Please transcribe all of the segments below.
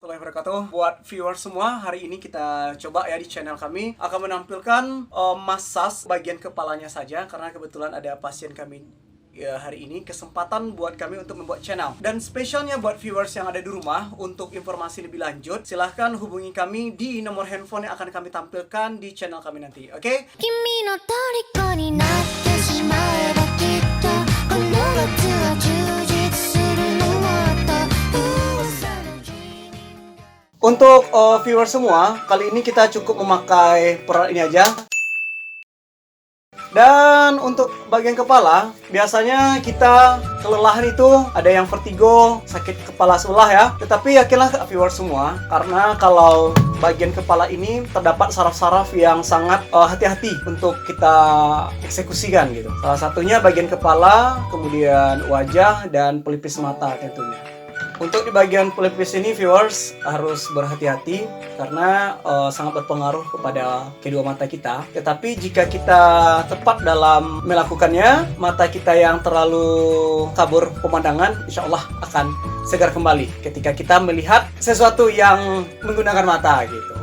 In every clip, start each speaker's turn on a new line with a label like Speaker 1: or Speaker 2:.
Speaker 1: warahmatullahi wabarakatuh. Buat viewers semua, hari ini kita coba ya di channel kami akan menampilkan massage bagian kepalanya saja, karena kebetulan ada pasien kami ya hari ini, kesempatan buat kami untuk membuat channel. Dan spesialnya buat viewers yang ada di rumah, untuk informasi lebih lanjut silahkan hubungi kami di nomor handphone yang akan kami tampilkan di channel kami nanti. Oke? Untuk viewers semua, kali ini kita cukup memakai peralatan ini aja. Dan untuk bagian kepala, biasanya kita kelelahan itu ada yang vertigo, sakit kepala sebelah ya. Tetapi yakinlah viewers semua, karena kalau bagian kepala ini terdapat saraf-saraf yang sangat hati-hati untuk kita eksekusikan gitu. Salah satunya bagian kepala, kemudian wajah, dan pelipis mata tentunya. Untuk di bagian pelipis ini viewers harus berhati-hati karena sangat berpengaruh kepada kedua mata kita. Tetapi jika kita tepat dalam melakukannya, mata kita yang terlalu kabur pemandangan insya Allah akan segar kembali ketika kita melihat sesuatu yang menggunakan mata gitu.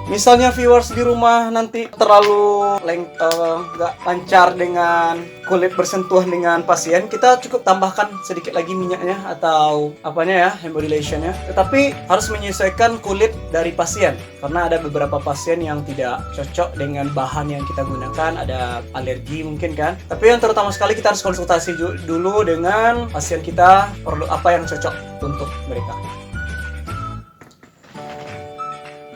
Speaker 1: Misalnya viewers di rumah nanti terlalu nggak lancar dengan kulit bersentuh dengan pasien, kita cukup tambahkan sedikit lagi minyaknya atau apanya ya, hemodulationnya. Tetapi harus menyesuaikan kulit dari pasien, karena ada beberapa pasien yang tidak cocok dengan bahan yang kita gunakan, ada alergi mungkin kan. Tapi yang terutama sekali kita harus konsultasi dulu dengan pasien kita, perlu apa yang cocok untuk mereka.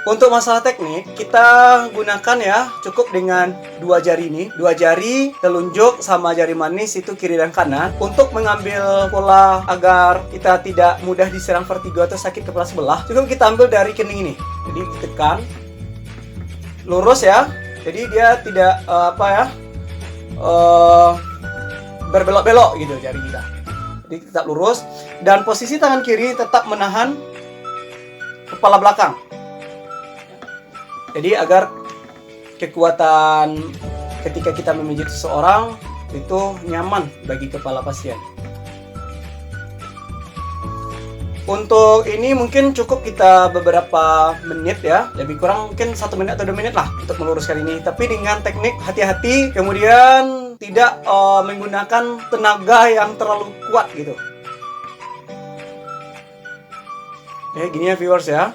Speaker 1: Untuk masalah teknik, kita gunakan ya cukup dengan dua jari ini, dua jari telunjuk sama jari manis itu kiri dan kanan, untuk mengambil pola agar kita tidak mudah diserang vertigo atau sakit kepala sebelah. Cukup kita ambil dari kening ini, jadi tekan lurus ya, jadi dia tidak berbelok-belok gitu jari kita. Jadi tetap lurus dan posisi tangan kiri tetap menahan kepala belakang. Jadi agar kekuatan ketika kita memijit seseorang itu nyaman bagi kepala pasien. Untuk ini mungkin cukup kita beberapa menit ya, lebih kurang mungkin 1 menit atau 2 menit lah untuk meluruskan ini. Tapi dengan teknik hati-hati, kemudian tidak menggunakan tenaga yang terlalu kuat gitu. Gini ya viewers ya.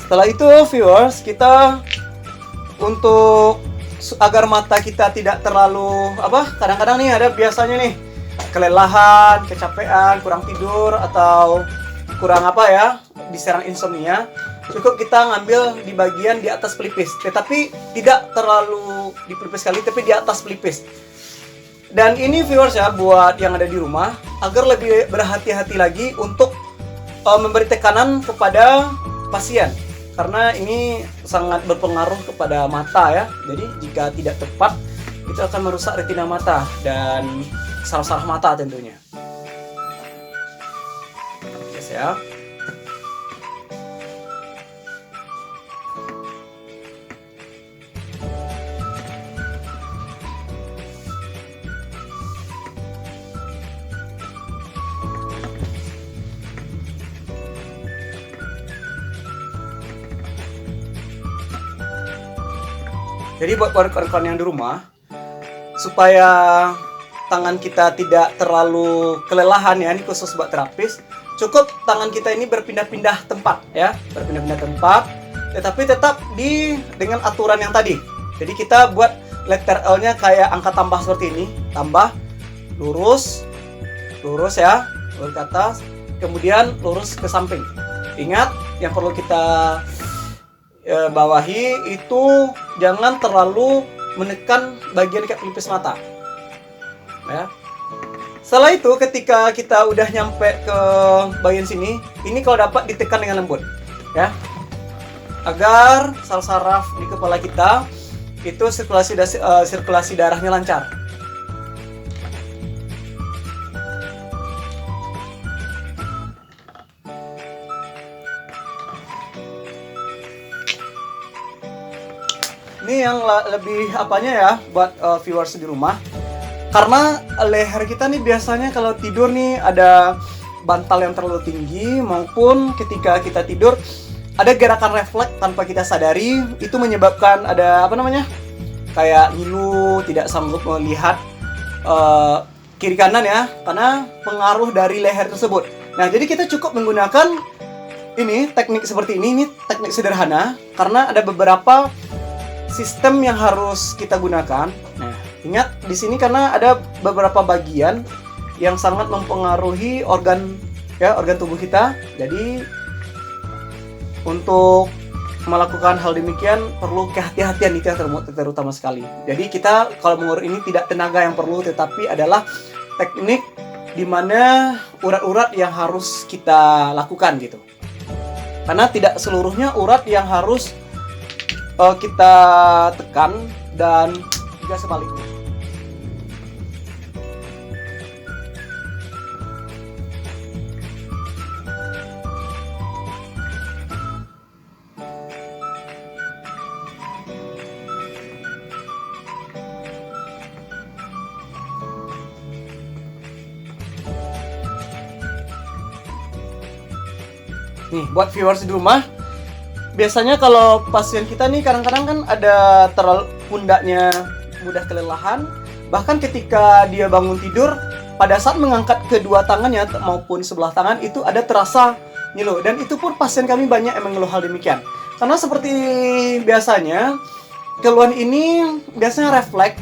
Speaker 1: Setelah itu viewers, kita untuk agar mata kita tidak terlalu kadang-kadang nih ada biasanya nih kelelahan, kecapean, kurang tidur atau kurang diserang insomnia. Cukup kita ngambil di bagian di atas pelipis, tetapi tidak terlalu di pelipis sekali, tapi di atas pelipis. Dan ini viewers ya, buat yang ada di rumah agar lebih berhati-hati lagi untuk memberi tekanan kepada pasien, karena ini sangat berpengaruh kepada mata ya. Jadi jika tidak tepat itu akan merusak retina mata dan saraf-saraf mata tentunya. Yes ya. Jadi buat kawan-kawan yang di rumah, supaya tangan kita tidak terlalu kelelahan ya, ini khusus buat terapis, cukup tangan kita ini berpindah-pindah tempat ya, berpindah-pindah tempat, tetapi tetap dengan aturan yang tadi. Jadi kita buat letter L-nya kayak angka tambah seperti ini, tambah, lurus ya, lurus ke atas, kemudian lurus ke samping. Ingat, yang perlu kita bawahi itu jangan terlalu menekan bagian kayak pelipis mata ya. Setelah itu ketika kita udah nyampe ke bagian sini, ini kalau dapat ditekan dengan lembut ya, agar saraf-saraf di kepala kita itu sirkulasi darahnya lancar. Ini yang lebih apanya ya buat viewers di rumah. karena leher kita nih biasanya kalau tidur nih ada bantal yang terlalu tinggi, maupun ketika kita tidur ada gerakan refleks tanpa kita sadari, itu menyebabkan ada apa namanya, kayak ngilu, tidak sanggup melihat kiri kanan ya, karena pengaruh dari leher tersebut. Nah, jadi kita cukup menggunakan ini teknik seperti ini teknik sederhana, karena ada beberapa sistem yang harus kita gunakan. Nah, ingat di sini karena ada beberapa bagian yang sangat mempengaruhi organ tubuh kita. Jadi untuk melakukan hal demikian perlu kehati-hatian, itu yang terutama sekali. Jadi kita kalau mengurut ini tidak tenaga yang perlu, tetapi adalah teknik di mana urat-urat yang harus kita lakukan gitu. Karena tidak seluruhnya urat yang harus kita tekan, dan juga sebaliknya. Nih, buat viewers di rumah, biasanya kalau pasien kita nih kadang-kadang kan ada pundaknya mudah kelelahan, bahkan ketika dia bangun tidur, pada saat mengangkat kedua tangannya maupun sebelah tangan itu ada terasa ngilu, dan itu pun pasien kami banyak yang mengeluh hal demikian. Karena seperti biasanya keluhan ini biasanya refleks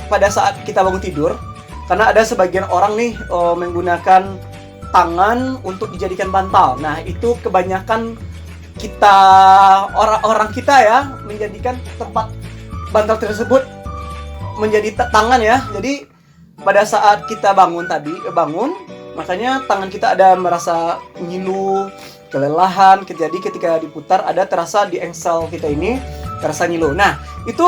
Speaker 1: pada saat kita bangun tidur, karena ada sebagian orang nih menggunakan tangan untuk dijadikan bantal. Nah, itu kebanyakan kita, orang-orang kita ya, menjadikan tempat bantal tersebut menjadi tangan ya. Jadi pada saat kita bangun, makanya tangan kita ada merasa ngilu, kelelahan. Jadi ketika diputar ada terasa di engsel kita ini terasa ngilu. Nah, itu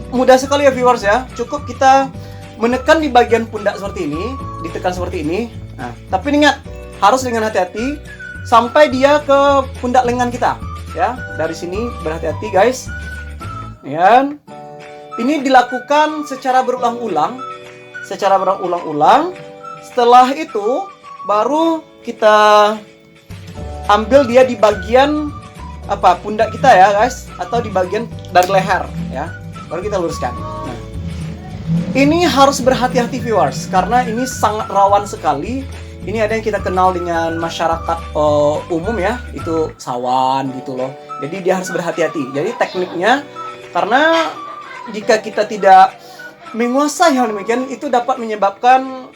Speaker 1: mudah sekali ya viewers ya. Cukup kita menekan di bagian pundak seperti ini, ditekan seperti ini. Nah, tapi ingat, harus dengan hati-hati sampai dia ke pundak lengan kita ya. Dari sini berhati-hati guys ya. Ini dilakukan secara berulang-ulang. Setelah itu baru kita ambil dia di bagian pundak kita ya guys, atau di bagian dari leher ya, baru kita luruskan. Nah, ini harus berhati-hati viewers, karena ini sangat rawan sekali. Ini ada yang kita kenal dengan masyarakat umum ya, itu sawan gitu loh. Jadi dia harus berhati-hati. Jadi tekniknya, karena jika kita tidak menguasai hal demikian, itu dapat menyebabkan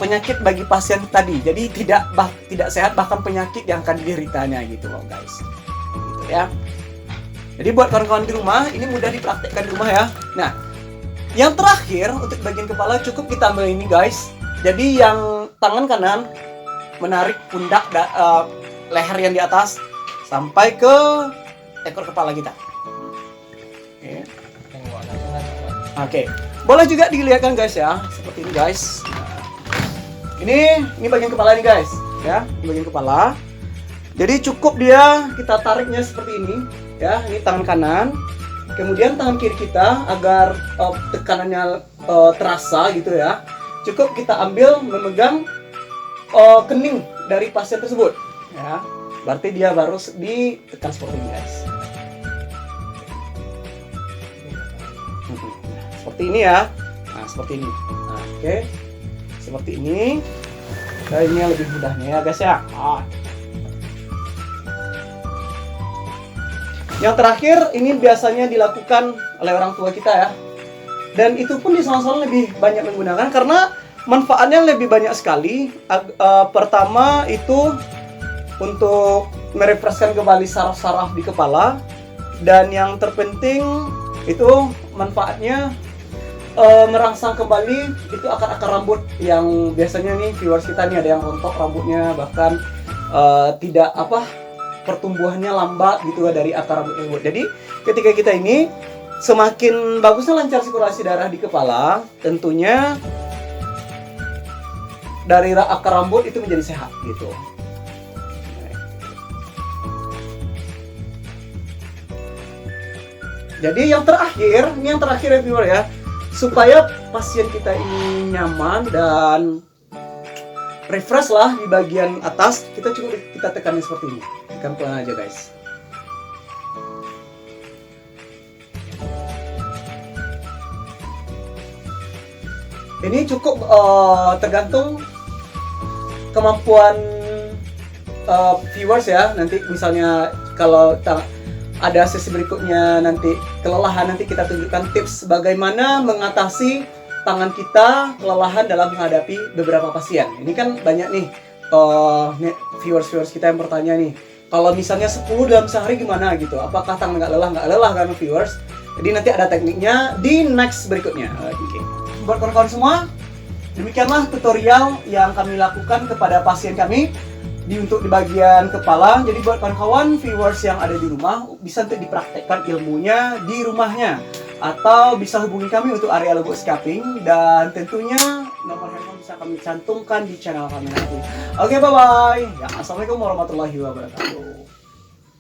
Speaker 1: penyakit bagi pasien tadi. Jadi tidak sehat, bahkan penyakit yang akan dideritanya gitu loh guys. Gitu ya. Jadi buat kawan-kawan di rumah, ini mudah dipraktekkan di rumah ya. Nah, yang terakhir untuk bagian kepala cukup kita ambil ini guys. Jadi yang tangan kanan menarik pundak leher yang di atas sampai ke ekor kepala kita. Oke. Boleh juga dilihatkan guys ya, seperti ini guys. Ini bagian kepala nih guys, ya, ini bagian kepala. Jadi cukup dia kita tariknya seperti ini, ya. Ini tangan kanan, kemudian tangan kiri kita agar tekanannya terasa gitu ya. Cukup kita ambil memegang kening dari pasien tersebut, ya. Berarti dia baru ditekan seperti ini guys. Seperti ini ya. Nah, seperti ini. Nah, oke. Seperti ini. Nah, ini yang lebih mudahnya ya guys ya. Yang terakhir ini biasanya dilakukan oleh orang tua kita ya. Dan itu pun di salon-salon lebih banyak menggunakan karena manfaatnya lebih banyak sekali. Pertama itu untuk merefreshkan kembali saraf-saraf di kepala, dan yang terpenting itu manfaatnya merangsang kembali itu akar-akar rambut yang biasanya nih viewers kita nih ada yang rontok rambutnya, bahkan tidak pertumbuhannya lambat gitu dari akar rambut tersebut. Jadi ketika kita ini semakin bagusnya lancar sirkulasi darah di kepala, tentunya dari akar rambut itu menjadi sehat gitu. Jadi yang terakhir ya viewer ya, supaya pasien kita ini nyaman dan refresh lah di bagian atas, kita tekanin seperti ini. Tekan pelan aja guys. Ini cukup tergantung kemampuan viewers ya. Nanti misalnya kalau ada sesi berikutnya nanti kelelahan, nanti kita tunjukkan tips bagaimana mengatasi tangan kita kelelahan dalam menghadapi beberapa pasien. Ini kan banyak nih viewers kita yang bertanya nih, kalau misalnya 10 dalam sehari gimana gitu, apakah tangan nggak lelah kan viewers. Jadi nanti ada tekniknya di next berikutnya. Oke. Buat kawan-kawan semua, demikianlah tutorial yang kami lakukan kepada pasien kami untuk di bagian kepala. Jadi buat kawan-kawan viewers yang ada di rumah, bisa untuk dipraktekkan ilmunya di rumahnya, atau bisa hubungi kami untuk area logo scaping, dan tentunya nomor handphone bisa kami cantumkan di channel kami nanti. Oke, bye bye. Ya, assalamualaikum warahmatullahi wabarakatuh.